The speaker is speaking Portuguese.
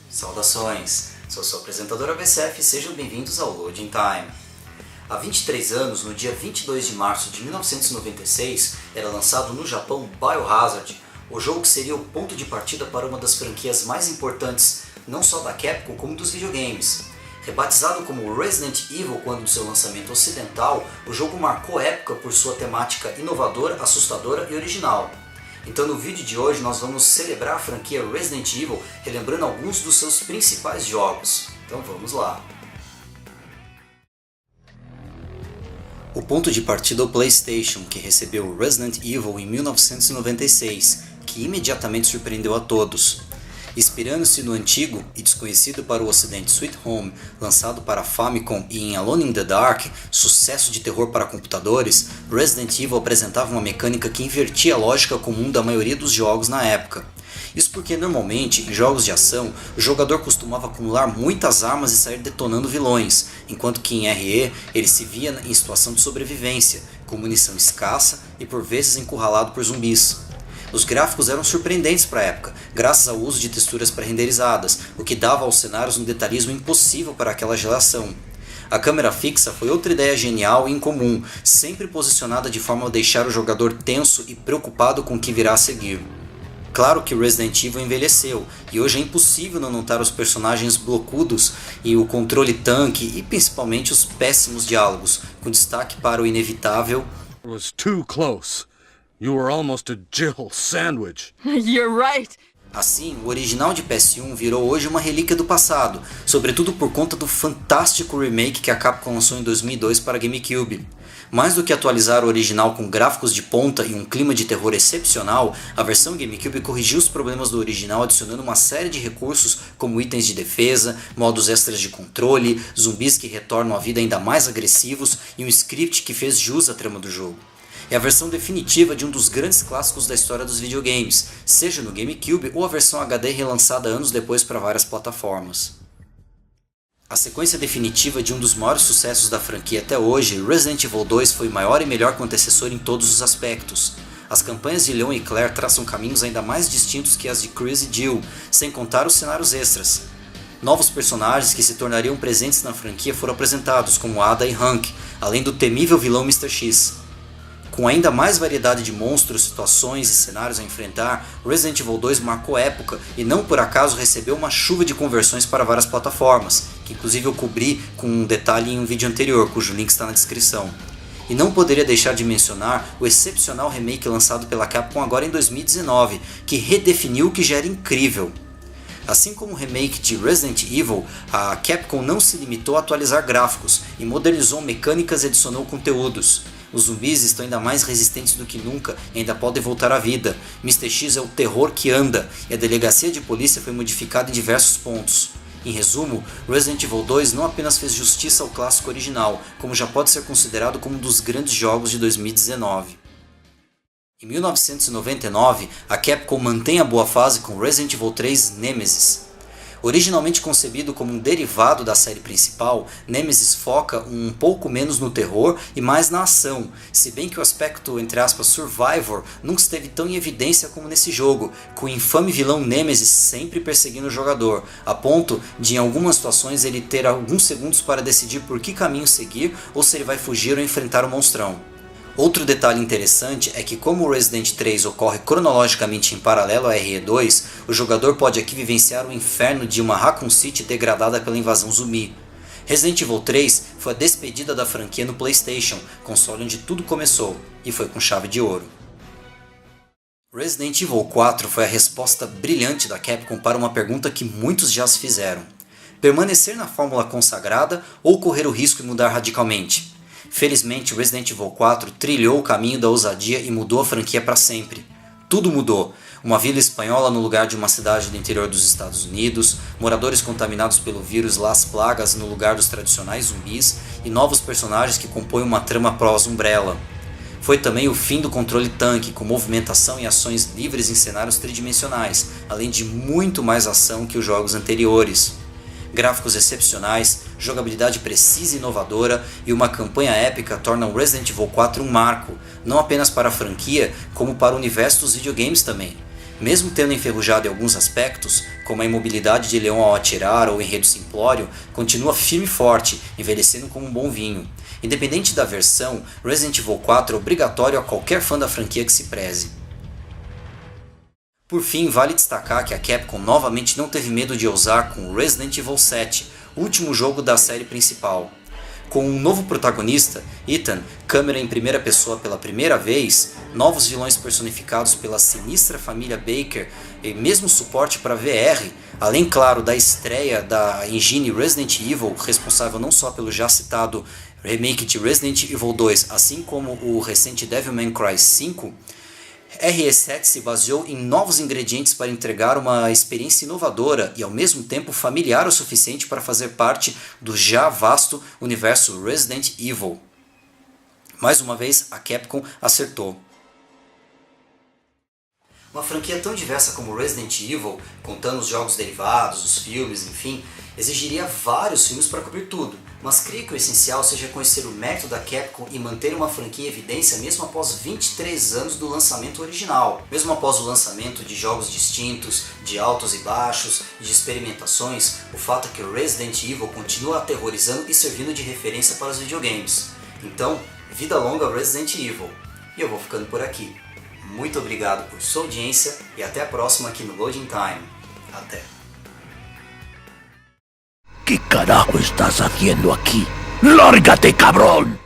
Saudações, sou seu apresentador ABCF e sejam bem-vindos ao Loading Time. Há 23 anos, no dia 22 de março de 1996, era lançado no Japão Biohazard, o jogo que seria o ponto de partida para uma das franquias mais importantes, não só da Capcom como dos videogames. Rebatizado como Resident Evil quando do seu lançamento ocidental, o jogo marcou época por sua temática inovadora, assustadora e original. Então no vídeo de hoje nós vamos celebrar a franquia Resident Evil, relembrando alguns dos seus principais jogos. Então vamos lá! O ponto de partida é o PlayStation, que recebeu Resident Evil em 1996, que imediatamente surpreendeu a todos. Inspirando-se no antigo e desconhecido para o ocidente Sweet Home, lançado para Famicom e em Alone in the Dark, sucesso de terror para computadores, Resident Evil apresentava uma mecânica que invertia a lógica comum da maioria dos jogos na época. Isso porque normalmente, em jogos de ação, o jogador costumava acumular muitas armas e sair detonando vilões, enquanto que em RE ele se via em situação de sobrevivência, com munição escassa e por vezes encurralado por zumbis. Os gráficos eram surpreendentes para a época, graças ao uso de texturas pré-renderizadas, o que dava aos cenários um detalhismo impossível para aquela geração. A câmera fixa foi outra ideia genial e incomum, sempre posicionada de forma a deixar o jogador tenso e preocupado com o que virá a seguir. Claro que Resident Evil envelheceu, e hoje é impossível não notar os personagens blocudos e o controle tanque e principalmente os péssimos diálogos, com destaque para o inevitável It was too close. You were almost a Jill sandwich. You're right. Assim, o original de PS1 virou hoje uma relíquia do passado, sobretudo por conta do fantástico remake que a Capcom lançou em 2002 para GameCube. Mais do que atualizar o original com gráficos de ponta e um clima de terror excepcional, a versão GameCube corrigiu os problemas do original adicionando uma série de recursos como itens de defesa, modos extras de controle, zumbis que retornam à vida ainda mais agressivos e um script que fez jus à trama do jogo. É a versão definitiva de um dos grandes clássicos da história dos videogames, seja no GameCube ou a versão HD relançada anos depois para várias plataformas. A sequência definitiva de um dos maiores sucessos da franquia até hoje, Resident Evil 2 foi o maior e melhor que o antecessor em todos os aspectos. As campanhas de Leon e Claire traçam caminhos ainda mais distintos que as de Chris e Jill, sem contar os cenários extras. Novos personagens que se tornariam presentes na franquia foram apresentados, como Ada e Hank, além do temível vilão Mr. X. Com ainda mais variedade de monstros, situações e cenários a enfrentar, Resident Evil 2 marcou época e não por acaso recebeu uma chuva de conversões para várias plataformas, que inclusive eu cobri com um detalhe em um vídeo anterior, cujo link está na descrição. E não poderia deixar de mencionar o excepcional remake lançado pela Capcom agora em 2019, que redefiniu o que já era incrível. Assim como o remake de Resident Evil, a Capcom não se limitou a atualizar gráficos e modernizou mecânicas e adicionou conteúdos. Os zumbis estão ainda mais resistentes do que nunca e ainda podem voltar à vida. Mr. X é o terror que anda e a delegacia de polícia foi modificada em diversos pontos. Em resumo, Resident Evil 2 não apenas fez justiça ao clássico original, como já pode ser considerado como um dos grandes jogos de 2019. Em 1999, a Capcom mantém a boa fase com Resident Evil 3 Nemesis. Originalmente concebido como um derivado da série principal, Nemesis foca um pouco menos no terror e mais na ação, se bem que o aspecto, entre aspas, survivor nunca esteve tão em evidência como nesse jogo, com o infame vilão Nemesis sempre perseguindo o jogador, a ponto de em algumas situações ele ter alguns segundos para decidir por que caminho seguir ou se ele vai fugir ou enfrentar o monstrão. Outro detalhe interessante é que como o Resident 3 ocorre cronologicamente em paralelo a RE2, o jogador pode aqui vivenciar o inferno de uma Raccoon City degradada pela invasão zumbi. Resident Evil 3 foi a despedida da franquia no PlayStation, console onde tudo começou, e foi com chave de ouro. Resident Evil 4 foi a resposta brilhante da Capcom para uma pergunta que muitos já se fizeram: permanecer na fórmula consagrada ou correr o risco e mudar radicalmente? Felizmente, Resident Evil 4 trilhou o caminho da ousadia e mudou a franquia para sempre. Tudo mudou. Uma vila espanhola no lugar de uma cidade do interior dos Estados Unidos, moradores contaminados pelo vírus Las Plagas no lugar dos tradicionais zumbis e novos personagens que compõem uma trama pós-Umbrella. Foi também o fim do controle tanque, com movimentação e ações livres em cenários tridimensionais, além de muito mais ação que os jogos anteriores. Gráficos excepcionais, jogabilidade precisa e inovadora e uma campanha épica tornam Resident Evil 4 um marco, não apenas para a franquia, como para o universo dos videogames também. Mesmo tendo enferrujado em alguns aspectos, como a imobilidade de Leon ao atirar ou o enredo simplório, continua firme e forte, envelhecendo como um bom vinho. Independente da versão, Resident Evil 4 é obrigatório a qualquer fã da franquia que se preze. Por fim, vale destacar que a Capcom novamente não teve medo de ousar com Resident Evil 7, o último jogo da série principal. Com um novo protagonista, Ethan, câmera em primeira pessoa pela primeira vez, novos vilões personificados pela sinistra família Baker e mesmo suporte para VR, além claro da estreia da engine Resident Evil, responsável não só pelo já citado remake de Resident Evil 2, assim como o recente Devil May Cry 5, RE7 se baseou em novos ingredientes para entregar uma experiência inovadora e ao mesmo tempo familiar o suficiente para fazer parte do já vasto universo Resident Evil. Mais uma vez, a Capcom acertou. Uma franquia tão diversa como Resident Evil, contando os jogos derivados, os filmes, enfim, exigiria vários filmes para cobrir tudo, mas creio que o essencial seja conhecer o método da Capcom e manter uma franquia em evidência mesmo após 23 anos do lançamento original. Mesmo após o lançamento de jogos distintos, de altos e baixos, de experimentações, o fato é que Resident Evil continua aterrorizando e servindo de referência para os videogames. Então, vida longa Resident Evil! E eu vou ficando por aqui. Muito obrigado por sua audiência e até a próxima aqui no Loading Time. Até. ¿Qué carajo estás haciendo aquí? ¡Lárgate, cabrón!